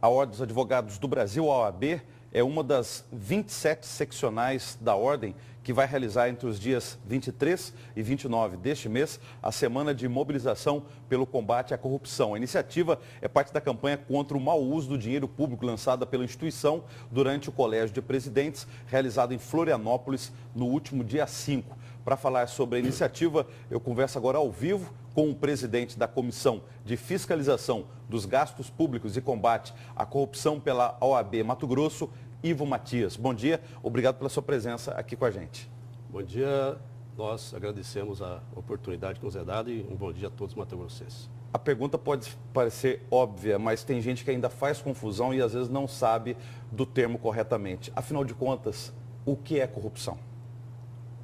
A Ordem dos Advogados do Brasil, a OAB, é uma das 27 seccionais da Ordem que vai realizar entre os dias 23 e 29 deste mês a semana de mobilização pelo combate à corrupção. A iniciativa é parte da campanha contra o mau uso do dinheiro público lançada pela instituição durante o Colégio de Presidentes, realizado em Florianópolis no último dia 5. Para falar sobre a iniciativa, eu converso agora ao vivo com o presidente da Comissão de Fiscalização dos Gastos Públicos e Combate à Corrupção pela OAB Mato Grosso, Ivo Matias. Bom dia, obrigado pela sua presença aqui com a gente. Bom dia, nós agradecemos a oportunidade que nos é dada e um bom dia a todos os mato-grossenses. A pergunta pode parecer óbvia, mas tem gente que ainda faz confusão e às vezes não sabe do termo corretamente. Afinal de contas, o que é corrupção?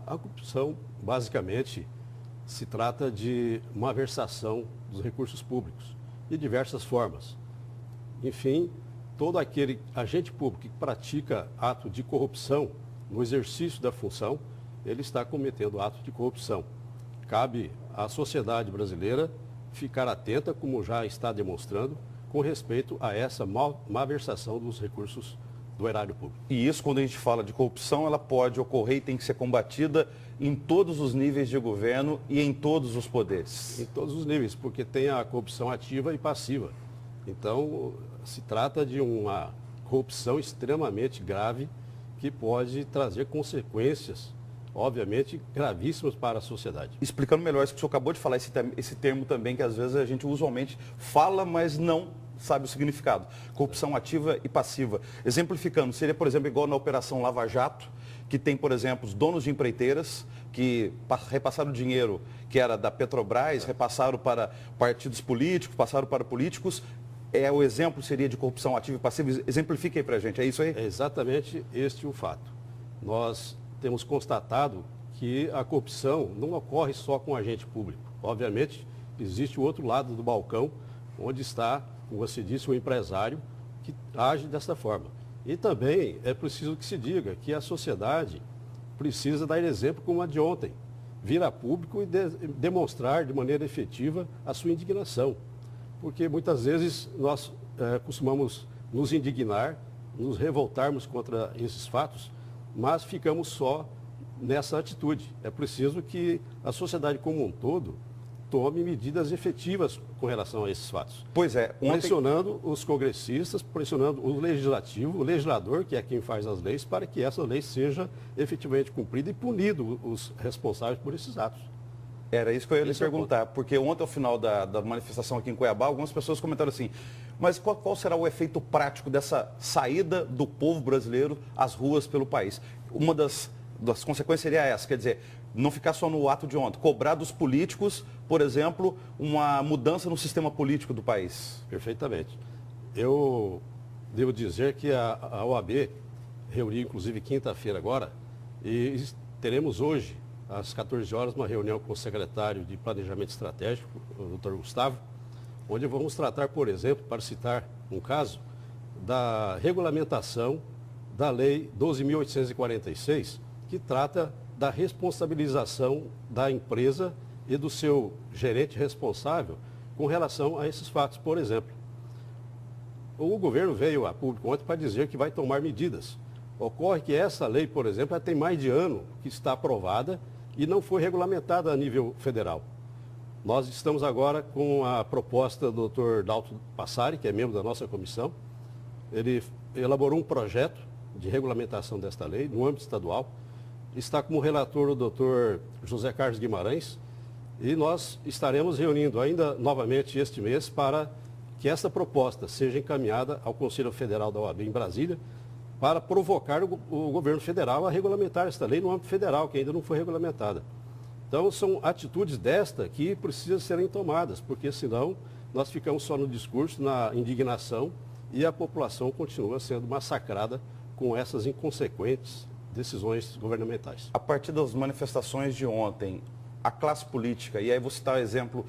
A corrupção, basicamente, se trata de malversação dos recursos públicos, de diversas formas. Enfim, todo aquele agente público que pratica ato de corrupção no exercício da função, ele está cometendo ato de corrupção. Cabe à sociedade brasileira ficar atenta, como já está demonstrando, com respeito a essa malversação dos recursos do erário público. E isso, quando a gente fala de corrupção, ela pode ocorrer e tem que ser combatida em todos os níveis de governo e em todos os poderes. Em todos os níveis, porque tem a corrupção ativa e passiva. Então, se trata de uma corrupção extremamente grave que pode trazer consequências, obviamente, gravíssimas para a sociedade. Explicando melhor isso que o senhor acabou de falar, esse termo também, que às vezes a gente usualmente fala, mas não sabe o significado. Corrupção ativa e passiva. Exemplificando, seria, por exemplo, igual na Operação Lava Jato, que tem, por exemplo, os donos de empreiteiras que repassaram o dinheiro que era da Petrobras, repassaram para partidos políticos, passaram para políticos. O exemplo seria de corrupção ativa e passiva. Exemplifique aí para a gente, é isso aí? É exatamente este o fato. Nós temos constatado que a corrupção não ocorre só com o agente público. Obviamente, existe o outro lado do balcão, onde está, como você disse, o empresário que age dessa forma. E também é preciso que se diga que a sociedade precisa dar exemplo como a de ontem, vir a público e demonstrar de maneira efetiva a sua indignação. Porque muitas vezes nós costumamos nos indignar, nos revoltarmos contra esses fatos, mas ficamos só nessa atitude. É preciso que a sociedade como um todo tome medidas efetivas com relação a esses fatos. Pois é. Pressionando os congressistas, pressionando o legislativo, o legislador, que é quem faz as leis, para que essa lei seja efetivamente cumprida e punido os responsáveis por esses atos. Era isso que eu ia lhe perguntar, porque ontem, ao final da manifestação aqui em Cuiabá, algumas pessoas comentaram assim, mas qual será o efeito prático dessa saída do povo brasileiro às ruas pelo país? Uma das consequências seria essa, quer dizer, não ficar só no ato de ontem, cobrar dos políticos, por exemplo, uma mudança no sistema político do país. Perfeitamente. Eu devo dizer que a OAB reuniu, inclusive, quinta-feira agora, e teremos hoje, às 14 horas, uma reunião com o secretário de Planejamento Estratégico, o Dr. Gustavo, onde vamos tratar, por exemplo, para citar um caso, da regulamentação da Lei 12.846, que trata da responsabilização da empresa e do seu gerente responsável com relação a esses fatos. Por exemplo, o governo veio a público ontem para dizer que vai tomar medidas. Ocorre que essa lei, por exemplo, já tem mais de ano que está aprovada e não foi regulamentada a nível federal. Nós estamos agora com a proposta do Dr. Dalton Passari, que é membro da nossa comissão. Ele elaborou um projeto de regulamentação desta lei no âmbito estadual. Está como relator o Dr. José Carlos Guimarães e nós estaremos reunindo ainda novamente este mês para que essa proposta seja encaminhada ao Conselho Federal da OAB em Brasília para provocar o governo federal a regulamentar esta lei no âmbito federal, que ainda não foi regulamentada. Então, são atitudes desta que precisam serem tomadas, porque senão nós ficamos só no discurso, na indignação e a população continua sendo massacrada com essas inconsequentes decisões governamentais. A partir das manifestações de ontem, a classe política, e aí vou citar o exemplo,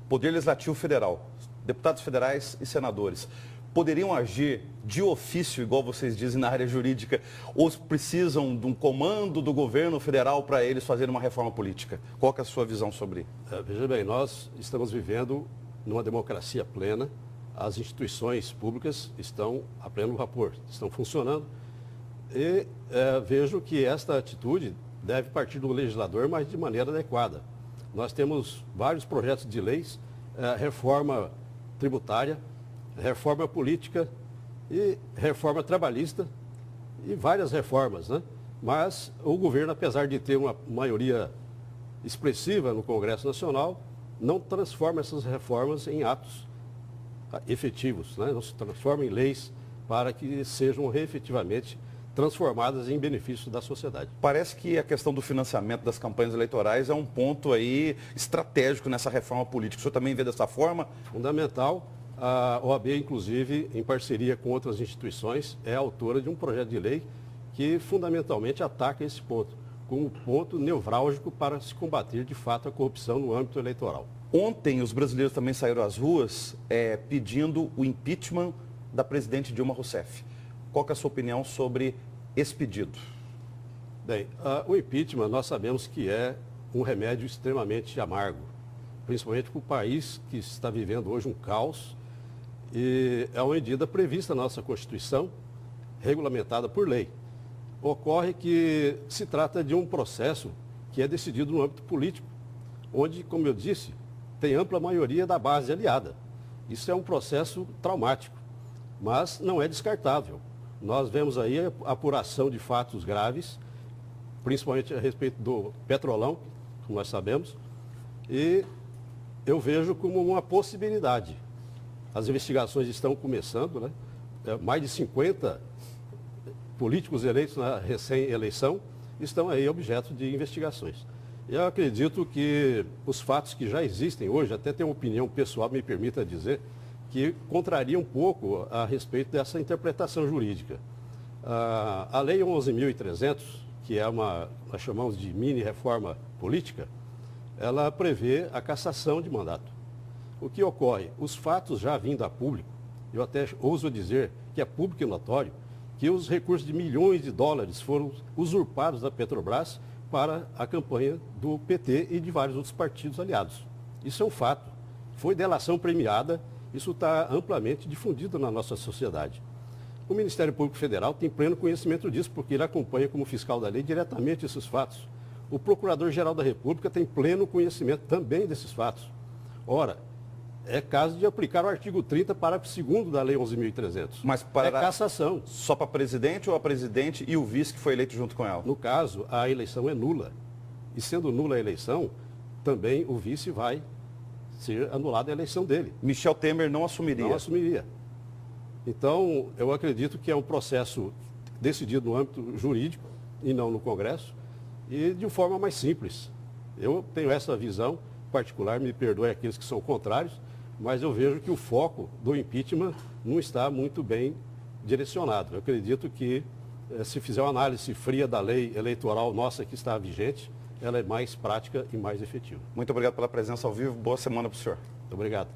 Poder Legislativo Federal, deputados federais e senadores, poderiam agir de ofício, igual vocês dizem na área jurídica, ou precisam de um comando do governo federal para eles fazerem uma reforma política? Qual que é a sua visão sobre isso? Veja bem, nós estamos vivendo numa democracia plena, as instituições públicas estão a pleno vapor, estão funcionando. E vejo que esta atitude deve partir do legislador, mas de maneira adequada. Nós temos vários projetos de leis, reforma tributária, reforma política e reforma trabalhista e várias reformas, né? Mas o governo, apesar de ter uma maioria expressiva no Congresso Nacional, não transforma essas reformas em atos efetivos, né? Não se transforma em leis para que sejam efetivamente transformadas em benefício da sociedade. Parece que a questão do financiamento das campanhas eleitorais é um ponto aí estratégico nessa reforma política. O senhor também vê dessa forma? Fundamental. A OAB, inclusive, em parceria com outras instituições, é autora de um projeto de lei que fundamentalmente ataca esse ponto, como ponto nevrálgico para se combater de fato a corrupção no âmbito eleitoral. Ontem os brasileiros também saíram às ruas pedindo o impeachment da presidente Dilma Rousseff. Qual que é a sua opinião sobre esse pedido? Bem, o impeachment nós sabemos que é um remédio extremamente amargo, principalmente para o país que está vivendo hoje um caos, e é uma medida prevista na nossa Constituição, regulamentada por lei. Ocorre que se trata de um processo que é decidido no âmbito político, onde, como eu disse, tem ampla maioria da base aliada. Isso é um processo traumático, mas não é descartável. Nós vemos aí a apuração de fatos graves, principalmente a respeito do Petrolão, como nós sabemos, e eu vejo como uma possibilidade. As investigações estão começando, né? Mais de 50 políticos eleitos na recém-eleição estão aí objeto de investigações. Eu acredito que os fatos que já existem hoje, até tenho uma opinião pessoal, me permita dizer, que contraria um pouco a respeito dessa interpretação jurídica. A Lei 11.300, que é nós chamamos de mini-reforma política, ela prevê a cassação de mandato. O que ocorre? Os fatos já vindo a público, eu até ouso dizer que é público e notório, que os recursos de milhões de dólares foram usurpados da Petrobras para a campanha do PT e de vários outros partidos aliados. Isso é um fato. Foi delação premiada, isso está amplamente difundido na nossa sociedade. O Ministério Público Federal tem pleno conhecimento disso, porque ele acompanha como fiscal da lei diretamente esses fatos. O Procurador-Geral da República tem pleno conhecimento também desses fatos. Ora, é caso de aplicar o artigo 30, parágrafo 2º da Lei 11.300. Mas para é cassação. Só para presidente ou a presidente e o vice que foi eleito junto com ela? No caso, a eleição é nula. E sendo nula a eleição, também o vice vai ser anulada a eleição dele. Michel Temer não assumiria? Não assumiria. Então, eu acredito que é um processo decidido no âmbito jurídico e não no Congresso, e de forma mais simples. Eu tenho essa visão particular, me perdoe aqueles que são contrários, mas eu vejo que o foco do impeachment não está muito bem direcionado. Eu acredito que, se fizer uma análise fria da lei eleitoral nossa que está vigente, ela é mais prática e mais efetiva. Muito obrigado pela presença ao vivo. Boa semana para o senhor. Muito obrigado.